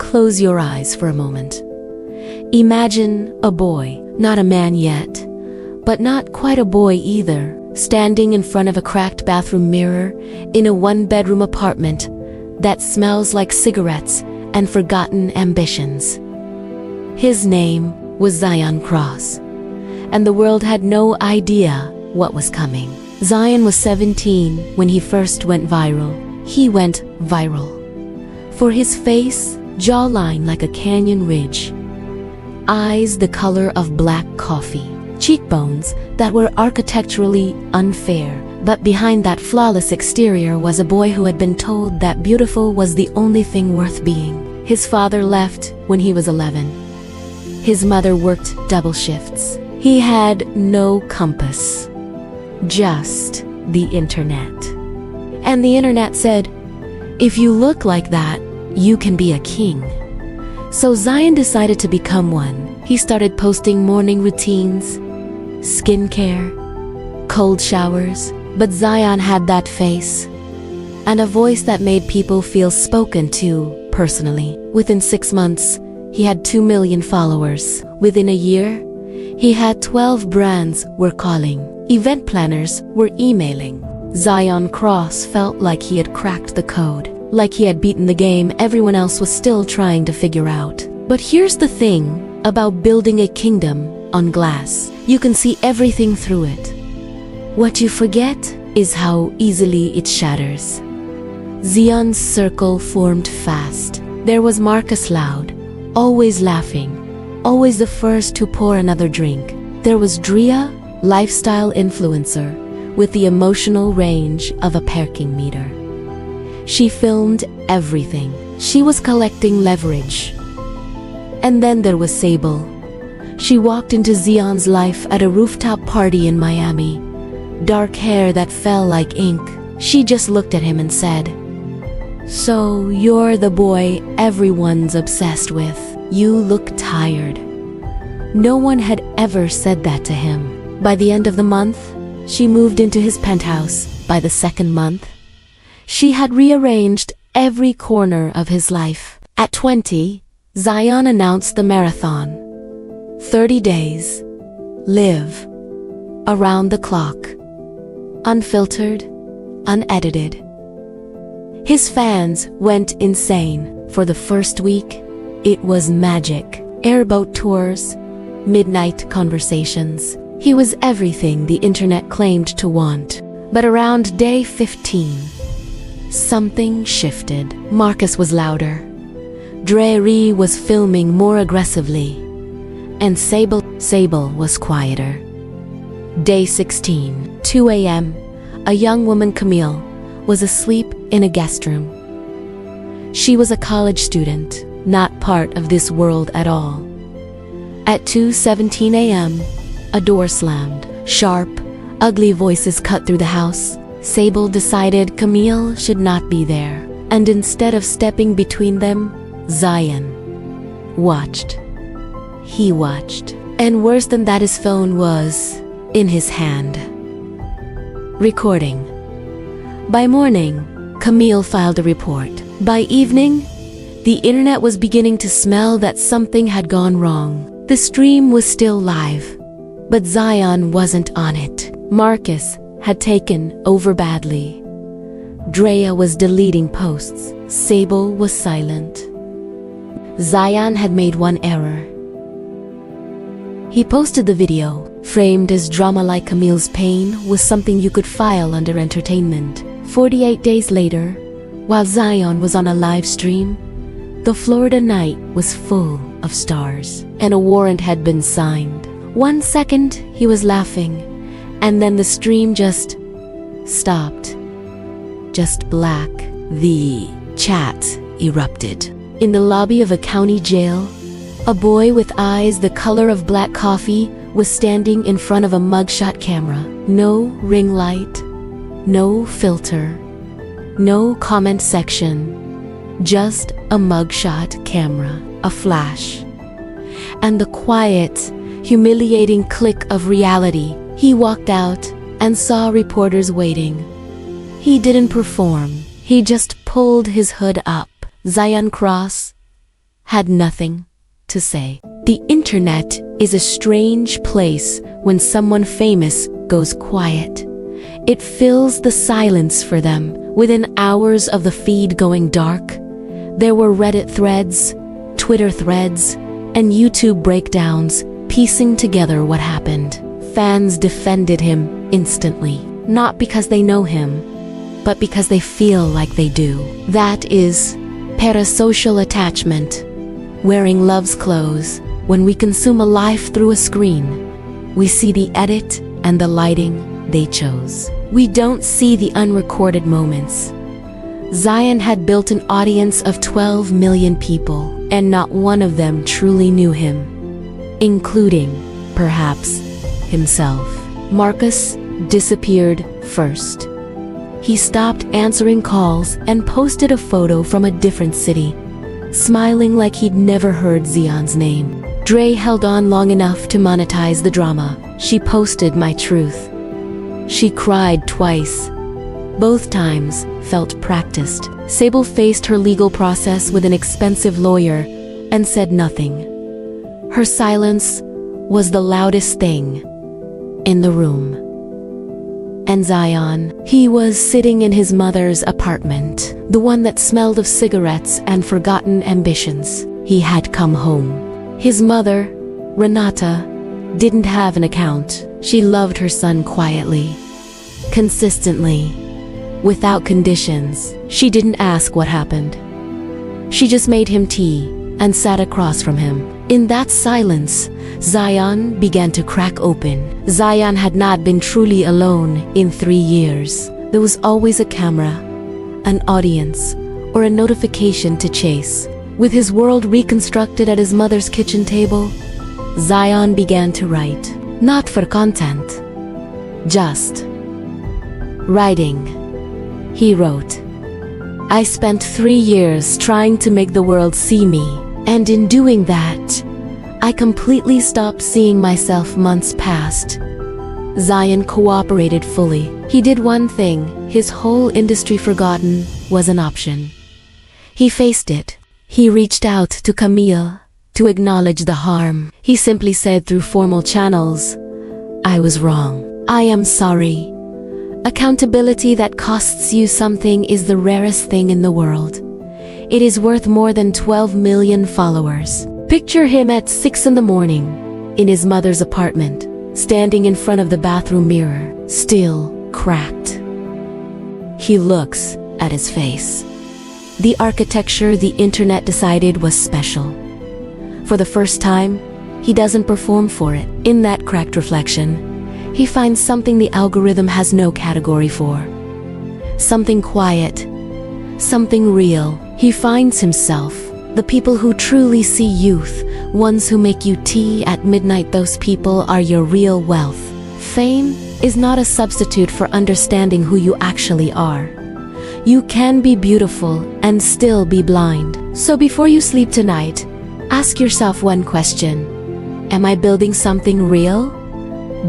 close your eyes for a moment. Imagine a boy, not a man yet, but not quite a boy either, standing in front of a cracked bathroom mirror in a one-bedroom apartment that smells like cigarettes and forgotten ambitions. His name was Zayan Cross, and the world had no idea what was coming. Zayan was 17 when he first went viral. He went viral for his face, jawline like a canyon ridge, eyes the color of black coffee, cheekbones that were architecturally unfair, but behind that flawless exterior was a boy who had been told that beautiful was the only thing worth being. His father left when he was 11. His mother worked double shifts. He had no compass, just the internet. And the internet said, if you look like that, you can be a king. So Zayan decided to become one. He started posting morning routines, skincare, cold showers, but Zayan had that face and a voice that made people feel spoken to personally. Within 6 months, he had 2 million followers. Within a year, he had 12 brands were calling. Event planners were emailing. Zayan Cross felt like he had cracked the code, like he had beaten the game everyone else was still trying to figure out. But here's the thing about building a kingdom on glass. You can see everything through it. What you forget is how easily it shatters. Zayan's circle formed fast. There was Marcus Loud, always laughing, always the first to pour another drink. There was Drea, lifestyle influencer, with the emotional range of a parking meter. She filmed everything. She was collecting leverage. And then there was Sable. She walked into Zayan's life at a rooftop party in Miami. Dark hair that fell like ink. She just looked at him and said, "So you're the boy everyone's obsessed with. You look tired." No one had ever said that to him. By the end of the month, she moved into his penthouse. By the second month, she had rearranged every corner of his life. At 20, Zayan announced the marathon. 30 days. Live. Around the clock. Unfiltered. Unedited. His fans went insane. For the first week, it was magic. Airboat tours. Midnight conversations. He was everything the internet claimed to want. But around day 15, something shifted. Marcus was louder. Drea was filming more aggressively. And Sable was quieter. Day 16, 2 a.m., a young woman, Camille, was asleep in a guest room. She was a college student, not part of this world at all. At 2:17 a.m., a door slammed. Sharp, ugly voices cut through the house. Sable decided Camille should not be there. And instead of stepping between them, Zayan watched. He watched. And worse than that, his phone was in his hand. Recording. By morning, Camille filed a report. By evening, the internet was beginning to smell that something had gone wrong. The stream was still live, but Zayan wasn't on it. Marcus had taken over badly. Drea was deleting posts. Sable was silent. Zayan had made one error. He posted the video, framed as drama like Camille's pain was something you could file under entertainment. 48 days later, while Zayan was on a live stream, the Florida night was full of stars, and a warrant had been signed. 1 second, he was laughing, and then the stream just stopped. Just black. The chat erupted. In the lobby of a county jail, a boy with eyes the color of black coffee was standing in front of a mugshot camera. No ring light, no filter, no comment section, just a mugshot camera, a flash. And the quiet, humiliating click of reality. He walked out and saw reporters waiting. He didn't perform, he just pulled his hood up. Zayan Cross had nothing to say. The internet is a strange place when someone famous goes quiet. It fills the silence for them. Within hours of the feed going dark, there were Reddit threads, Twitter threads, and YouTube breakdowns piecing together what happened. Fans defended him instantly, not because they know him, but because they feel like they do. That is parasocial attachment, wearing love's clothes. When we consume a life through a screen, we see the edit and the lighting they chose. We don't see the unrecorded moments. Zayan had built an audience of 12 million people, and not one of them truly knew him, including, perhaps, himself. Marcus disappeared first. He stopped answering calls and posted a photo from a different city, smiling like he'd never heard Zayan's name. Dre held on long enough to monetize the drama. She posted my truth. She cried twice. Both times felt practiced. Sable faced her legal process with an expensive lawyer and said nothing. Her silence was the loudest thing in the room. And Zayan, he was sitting in his mother's apartment, the one that smelled of cigarettes and forgotten ambitions. He had come home. His mother, Renata, didn't have an account. She loved her son quietly, consistently, without conditions. She didn't ask what happened. She just made him tea and sat across from him. In that silence, Zayan began to crack open. Zayan had not been truly alone in 3 years. There was always a camera, an audience, or a notification to chase. With his world reconstructed at his mother's kitchen table, Zayan began to write. Not for content, just writing. He wrote, "I spent 3 years trying to make the world see me, and in doing that, I completely stopped seeing myself. Months passed. Zayan cooperated fully. He did one thing his whole industry forgotten was an option. He faced it. He reached out to Camille to acknowledge the harm. He simply said through formal channels, 'I was wrong. I am sorry.' Accountability that costs you something is the rarest thing in the world. It is worth more than 12 million followers." Picture him at 6 in the morning, in his mother's apartment, standing in front of the bathroom mirror, still cracked. He looks at his face. The architecture the internet decided was special. For the first time, he doesn't perform for it. In that cracked reflection, he finds something the algorithm has no category for. Something quiet, something real. He finds himself. The people who truly see youth, ones who make you tea at midnight, those people are your real wealth. Fame is not a substitute for understanding who you actually are. You can be beautiful and still be blind. So before you sleep tonight, ask yourself one question. Am I building something real?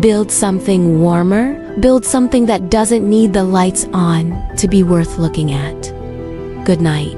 Build something warmer? Build something that doesn't need the lights on to be worth looking at. Good night.